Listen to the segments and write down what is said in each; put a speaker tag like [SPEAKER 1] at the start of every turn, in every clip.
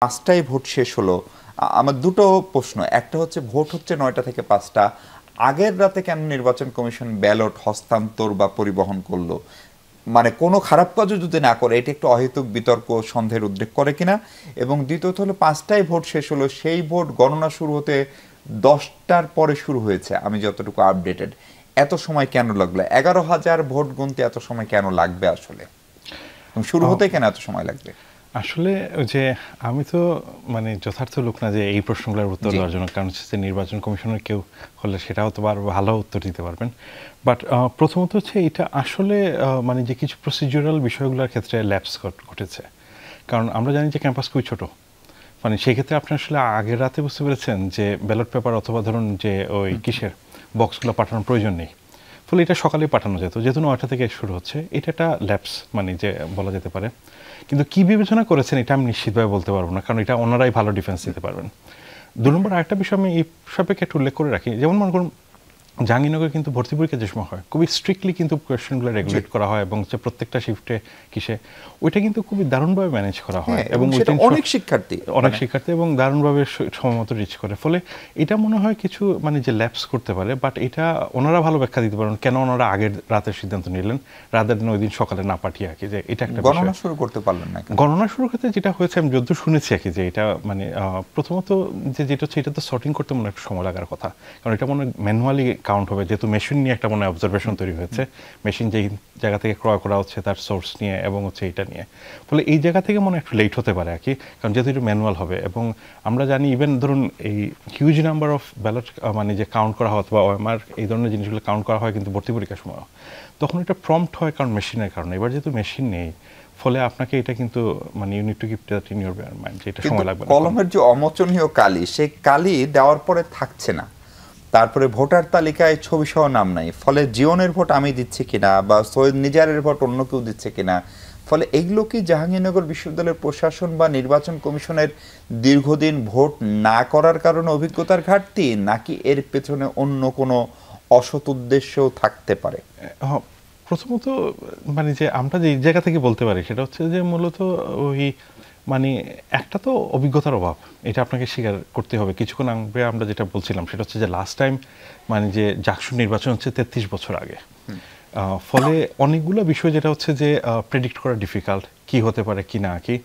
[SPEAKER 1] 5টায় vote শেষ হলো। আমার দুটো প্রশ্ন। একটা হচ্ছে ভোট হচ্ছে 9টা থেকে 5টা। আগের রাতে কেন নির্বাচন কমিশন ব্যালট হস্তান্তর বা পরিবহন করলো? মানে কোনো খারাপ কাজও যদি না করে এটা একটু অহেতুক বিতর্ক সন্দেহের উদ্রেক করে কিনা। এবং দ্বিতীয়ত হলো 5টায় ভোট শেষ হলো, সেই ভোট গণনা শুরু হতে 10টার পরে শুরু হয়েছে আমি যতটুকু আপডেটেড। এত সময় কেন লাগলো? 11,000 ভোট গুনতে এত সময় কেন লাগবে আসলে? এবং শুরু হতে কেন এত সময় লাগবে?
[SPEAKER 2] আসলে যে আমি তো মানে যথার্থ লোক না যে এই প্রশ্নগুলোর উত্তর দেওয়ার জন্য, কারণ হচ্ছে নির্বাচন কমিশনের কেউ হলে সেটাও তো আরো ভালো উত্তর দিতে পারবেন। বাট প্রথমত হচ্ছে এটা আসলে মানে যে কিছু প্রসিডিউরাল বিষয়গুলোর ক্ষেত্রে ল্যাপস ঘটেছে। কারণ আমরা জানি যে ক্যাম্পাস খুবই ছোট, মানে সেই ক্ষেত্রে আপনি আসলে আগের রাতে বুঝতে পেরেছেন যে ব্যালট পেপার অথবা ধরুন যে ওই কিসের বক্সগুলো পাঠানোর প্রয়োজন নেই, ফলে এটা সকালেই পাঠানো যেত, যেহেতু 9টা থেকে শুরু হচ্ছে। এটা একটা ল্যাপস মানে যে বলা যেতে পারে। কিন্তু কি বিবেচনা করেছেন এটা আমি নিশ্চিতভাবে বলতে পারবো না, কারণ এটা ওনারাই ভালো ডিফেন্স দিতে পারবেন। 2 নম্বর আরেকটা বিষয় আমি এই সাপেক্ষে একটু উল্লেখ করে রাখি, যেমন মনে করুন জাহাঙ্গীরনগরে কিন্তু ভর্তি পরীক্ষা যে সময় হয় খুবই স্ট্রিক্টলি কিন্তু কোয়েশ্চেনগুলো রেগুলেট করা হয়, এবং হচ্ছে প্রত্যেকটা শিফটে কিসে ওইটা কিন্তু খুবই দারুণভাবে ম্যানেজ করা হয়, এবং
[SPEAKER 1] অনেক শিক্ষার্থী
[SPEAKER 2] এবং দারুণভাবে সময়মতো রিচ করে। ফলে এটা মনে হয় কিছু মানে যে ল্যাপস করতে পারে, বাট এটা ওনারা ভালো ব্যাখ্যা দিতে পারেন কেন ওনারা আগের রাতের সিদ্ধান্ত নিলেন রাতের দিন ওই দিন সকালে না পাঠিয়ে আর কি, যে এটা একটা
[SPEAKER 1] গণনা শুরু করতে পারলেন না।
[SPEAKER 2] গণনা শুরুর ক্ষেত্রে যেটা হয়েছে আমি যতদূর শুনেছি আর কি, যে এটা মানে প্রথমত যে যেটা হচ্ছে এটা তো সর্টিং করতে মনে একটু সময় লাগার কথা, কারণ এটা মনে ম্যানুয়ালি কাউন্ট হবে, যেহেতু মেশিন নিয়ে একটা মনে অবজারভেশন তৈরি হয়েছে, মেশিন যেই জায়গা থেকে ক্রয় করা হচ্ছে তার সোর্স নিয়ে এবং হচ্ছে এটা নিয়ে, ফলে এই জায়গা থেকে মনে একটু লেট হতে পারে আর কি, কারণ যেহেতু এটা ম্যানুয়াল হবে। এবং আমরা জানি ইভেন ধরুন এই হিউজ নাম্বার অফ ব্যালট মানে যে কাউন্ট করা হয় অথবা ওএমআর এই ধরনের জিনিসগুলো কাউন্ট করা হয় কিন্তু ভর্তি পরীক্ষার সময়, তখন এটা প্রম্পট হয় কারণ মেশিনের কারণে। এবার যেহেতু মেশিন নেই, ফলে আপনাকে এটা কিন্তু মানে you need to keep that in your mind, যে এটা সময় লাগবে না।
[SPEAKER 1] কলমের যে অমোচনীয় কালি, সেই কালি দেওয়ার পরে থাকছে না, তারপরে ভোটার তালিকায় ছবি সহ নাম নাই, ফলে জীবনের ভোট আমি দিচ্ছি কিনা বা সৈয়দ নিজারের ভোট অন্য কেউ দিচ্ছে কিনা, ফলে এগুলো কি জাহাঙ্গীরনগর বিশ্ববিদ্যালয়ের প্রশাসন বা নির্বাচন কমিশনের দীর্ঘদিন ভোট না করার কারণে অভিজ্ঞতার ঘাটতি, নাকি এর পেছনে অন্য কোনো অসৎ উদ্দেশ্যও থাকতে পারে?
[SPEAKER 2] প্রথমত মানে যে আমরা যে জায়গা থেকে বলতে পারি সেটা হচ্ছে যে মূলত ওই মানে একটা তো অভিজ্ঞতার অভাব, এটা আপনাকে স্বীকার করতে হবে। কিছুক্ষণ আগে আমরা যেটা বলছিলাম সেটা হচ্ছে যে লাস্ট টাইম মানে যে জাকসু নির্বাচন হচ্ছে 33 বছর আগে, ফলে অনেকগুলো বিষয় যেটা হচ্ছে যে প্রেডিক্ট করা ডিফিকাল্ট, কি হতে পারে কি না কি,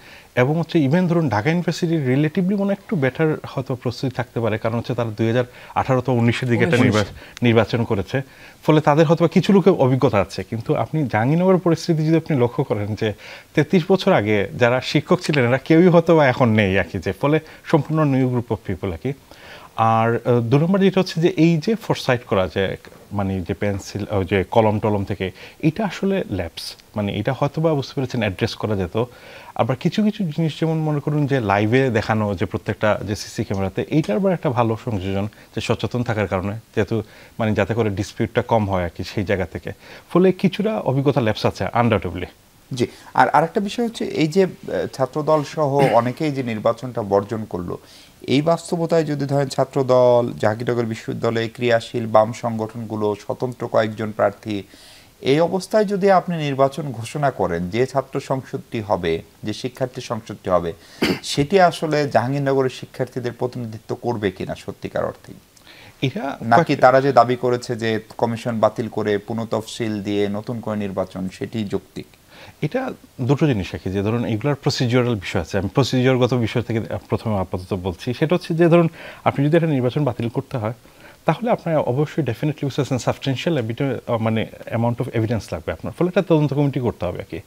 [SPEAKER 2] এবং হচ্ছে ইভেন ধরুন ঢাকা ইউনিভার্সিটির রিলেটিভলি মনে একটু বেটার হয়তো প্রস্তুতি থাকতে পারে, কারণ হচ্ছে তারা 2018 তো 19-এর দিকে একটা নির্বাচন করেছে, ফলে তাদের হয়তো কিছু লোকের অভিজ্ঞতা আছে। কিন্তু আপনি জাহাঙ্গীরনগরের পরিস্থিতি যদি আপনি লক্ষ্য করেন যে 33 বছর আগে যারা শিক্ষক ছিলেন এরা কেউই হয়তো বা এখন নেই আর কি, যে ফলে সম্পূর্ণ নিউ গ্রুপ অফ পিপল আর কি। আর 2 নম্বর যেটা হচ্ছে যে এই যে ফোরসাইট করা যে মানে যে পেন্সিল যে কলম টলম থেকে, এটা আসলে ল্যাপস, মানে এটা হয়তো বা বুঝতে পেরেছেন অ্যাড্রেস করা যেত। আবার কিছু কিছু জিনিস যেমন মনে করুন যে লাইভে দেখানো যে প্রত্যেকটা যে সিসি ক্যামেরাতে, এইটার আবার একটা ভালো সংযোজন, যে সচেতন থাকার কারণে, যেহেতু মানে যাতে করে ডিসপিউটটা কম হয় আর কি সেই জায়গা থেকে, ফলে কিছুটা অভিজ্ঞতা ল্যাপস আছে আনডাউটেবলি।
[SPEAKER 1] জি, আর আরেকটা বিষয় হচ্ছে এই যে ছাত্রদল সহ অনেকেই যে নির্বাচনটা বর্জন করলো, এই বাস্তবতায় যদি ধরেন ছাত্রদল, জাহাঙ্গীরনগর বিশ্ববিদ্যালয়ে ক্রিয়াশীল বাম সংগঠনগুলো, স্বতন্ত্র কয়েকজন প্রার্থী, এই অবস্থায় যদি আপনি নির্বাচন ঘোষণা করেন, যে ছাত্র সংসদটি হবে, যে শিক্ষার্থী সংসদটি হবে, সেটি আসলে জাহাঙ্গীরনগরের শিক্ষার্থীদের প্রতিনিধিত্ব করবে কিনা সত্যিকার অর্থেই, নাকি তারা যে দাবি করেছে যে কমিশন বাতিল করে পুনঃতফসিল দিয়ে নতুন করে নির্বাচন, সেটি যৌক্তিক?
[SPEAKER 2] এটা দুটো জিনিস রাখি, যে ধরুন এগুলোর প্রসিডিউরাল বিষয় আছে, আমি প্রসিডিউরগত বিষয় থেকে প্রথমে আপাতত বলছি। সেটা হচ্ছে যে ধরুন আপনি যদি একটা নির্বাচন বাতিল করতে হয়, তাহলে আপনার অবশ্যই ডেফিনেটলি বুঝতেছেন সাবস্টেন্সিয়াল মানে অ্যামাউন্ট অফ এভিডেন্স লাগবে আপনার, ফলে একটা তদন্ত কমিটি করতে হবে আর কি।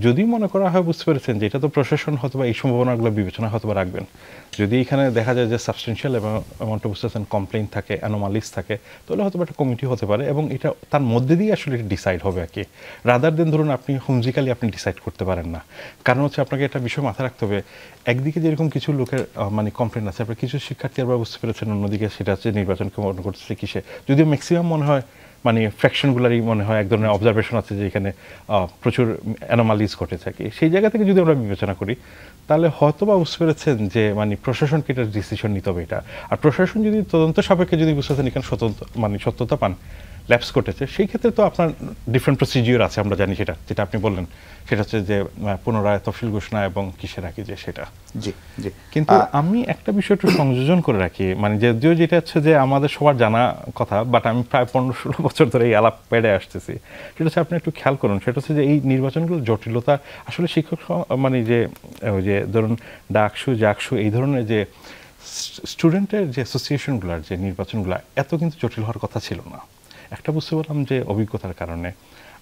[SPEAKER 2] যদি মনে করা হয় বুঝতে পেরেছেন যে এটা তো প্রশাসন হয়তো বা এই সম্ভাবনাগুলো বিবেচনা হয়তো বা রাখবেন, যদি এখানে দেখা যায় যে সাবস্টেন্সিয়াল অ্যামাউন্ট অফ বুঝতেছেন কমপ্লেইন থাকে, অ্যানোমালিস থাকে, তাহলে হয়তো একটা কমিটি হতে পারে, এবং এটা তার মধ্যে দিয়ে আসলে এটা ডিসাইড হবে আর কি, রাদার দেন ধরুন আপনি হুমজিক্যালি আপনি ডিসাইড করতে পারেন না। কারণ হচ্ছে আপনাকে একটা বিষয় মাথায় রাখতে হবে, একদিকে যেরকম কিছু লোকের মানে কমপ্লেন আছে, আপনার কিছু শিক্ষার্থী আবার বুঝতে পেরেছেন অন্যদিকে সেটা হচ্ছে নির্বাচনকে মনে করতেছে কিসে, যদিও ম্যাক্সিমাম মনে হয় মানে ফ্র্যাকশনগুলারই মনে হয় এক ধরনের অবজারভেশন আছে যে এখানে প্রচুর অ্যানোমালিজ ঘটে থাকে, সেই জায়গা থেকে যদি আমরা বিবেচনা করি, তাহলে হয়তো বা বুঝতে পেরেছেন যে মানে প্রশাসনকে এটা ডিসিশন নিতে হবে এটা। আর প্রশাসন যদি তদন্ত সাপেক্ষে যদি বুঝতেছেন এখানে মানে সত্যতা পান, ল্যাপস ঘটেছে, সেই ক্ষেত্রে তো আপনার ডিফারেন্ট প্রসিজিওর আছে, আমরা জানি সেটা, যেটা আপনি বললেন সেটা হচ্ছে যে পুনরায় তফসিল ঘোষণা এবং কিসের রাখি যে সেটা।
[SPEAKER 1] জি জি।
[SPEAKER 2] কিন্তু আমি একটা বিষয় একটু সংযোজন করে রাখি, মানে যদিও যেটা হচ্ছে যে আমাদের সবার জানা কথা, বাট আমি প্রায় 15-16 বছর ধরে এই আলাপ পেড়ে আসতেছি, সেটা হচ্ছে আপনি একটু খেয়াল করুন, সেটা হচ্ছে যে এই নির্বাচনগুলোর জটিলতা আসলে শিক্ষক মানে যে ওই যে ধরুন ডাকসু জাকসু এই ধরনের যে স্টুডেন্টের যে অ্যাসোসিয়েশনগুলোর যে নির্বাচনগুলো এত কিন্তু জটিল হওয়ার কথা ছিল না। একটা বুঝতে পারলাম যে অভিজ্ঞতার কারণে,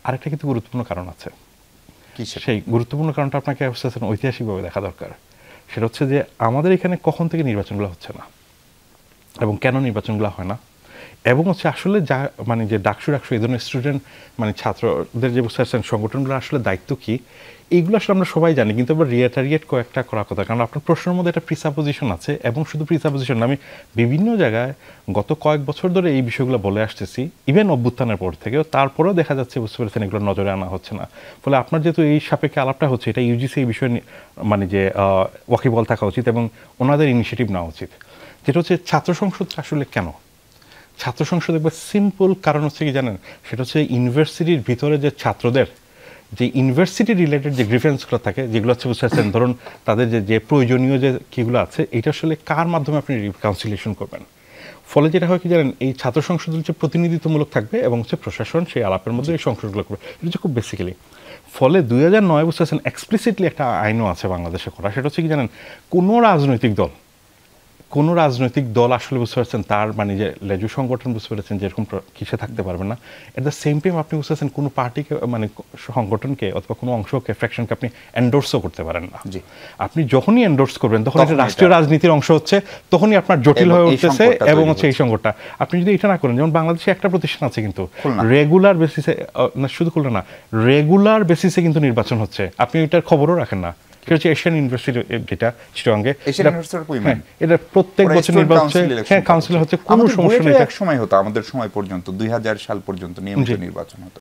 [SPEAKER 2] আরেকটা কিন্তু গুরুত্বপূর্ণ কারণ আছে। সেই গুরুত্বপূর্ণ কারণটা আপনাকে ঐতিহাসিকভাবে দেখা দরকার। সেটা হচ্ছে যে আমাদের এখানে কখন থেকে নির্বাচনগুলো হচ্ছে না এবং কেন নির্বাচনগুলো হয় না, এবং হচ্ছে আসলে যা মানে যে ডাকসু এই ধরনের স্টুডেন্ট মানে ছাত্রদের যে বুঝতে পারছেন সংগঠনগুলো আসলে দায়িত্ব কী, এইগুলো আসলে আমরা সবাই জানি, কিন্তু আবার রিয়েটারিয়েট কয়েকটা করার কথা, কারণ আপনার প্রশ্নের মধ্যে একটা প্রিসাপোজিশন আছে, এবং শুধু প্রিসাপোজিশন না, আমি বিভিন্ন জায়গায় গত কয়েক বছর ধরে এই বিষয়গুলো বলে আসতেছি, ইভেন অভ্যুত্থানের পর থেকেও, তারপরেও দেখা যাচ্ছে বুঝতে পেরেছেন এগুলো নজরে আনা হচ্ছে না। ফলে আপনার যেহেতু এই সাপেক্ষে আলাপটা হচ্ছে, এটা ইউজিসি এই বিষয়ে মানে যে ওয়াকিবল থাকা উচিত এবং ওনাদের ইনিশিয়েটিভ নেওয়া উচিত। যেটা হচ্ছে ছাত্র সংসদটা আসলে কেন ছাত্র সংসদ, একবার সিম্পল কারণ হচ্ছে কি জানেন, সেটা হচ্ছে ইউনিভার্সিটির ভিতরে যে ছাত্রদের যে ইউনিভার্সিটি রিলেটেড যে গ্রিফেন্সগুলো থাকে, যেগুলো হচ্ছে বুঝতে পারছেন ধরুন তাদের যে প্রয়োজনীয় যে কীগুলো আছে, এটা আসলে কার মাধ্যমে আপনি রিকাউন্সিলেশন করবেন। ফলে যেটা হয় কি জানেন, এই ছাত্র সংসদ হচ্ছে প্রতিনিধিত্বমূলক থাকবে এবং হচ্ছে প্রশাসন সেই আলাপের মধ্যে এই সংসদগুলো করবে, এটা হচ্ছে খুব বেসিক্যালি। ফলে 2009 বুঝতে পারছেন এক্সপ্লিসিটলি একটা আইনও আছে বাংলাদেশে করা, সেটা হচ্ছে কি জানেন, কোনো রাজনৈতিক দল আসলে বুঝতে পারছেন তার মানে যে লেজু সংগঠন বুঝতে পেরেছেন যেরকম কিসে থাকতে পারবে না, এট দ্য সেম টাইম আপনি বুঝতে পারছেন কোনো পার্টিকে মানে সংগঠনকে অথবা কোনো অংশকে ফ্র্যাকশনকে আপনি এন্ডোর্সও করতে পারেন না। আপনি যখনই এন্ডোর্স করবেন তখন এটা রাষ্ট্রীয় রাজনীতির অংশ হচ্ছে, তখনই আপনার জটিল হয়ে উঠতেছে, এবং হচ্ছে এই সংকটটা আপনি যদি এটা না করেন, যেমন বাংলাদেশে একটা প্রতিষ্ঠান আছে কিন্তু রেগুলার বেসিসে, না শুধু খুলনা না, রেগুলার বেসিসে কিন্তু নির্বাচন হচ্ছে, আপনি এটার খবরও রাখেন না, এশিয়ান ইউনিভার্সিটি যেটা চিটাগাঙ্গে, এটা প্রত্যেক বছর নির্বাচন কাউন্সিল হচ্ছে, কোনো সমস্যা নেই।
[SPEAKER 1] এক সময় হতো, আমাদের সময় পর্যন্ত 2000 সাল পর্যন্ত নিয়মিত নির্বাচন হতো।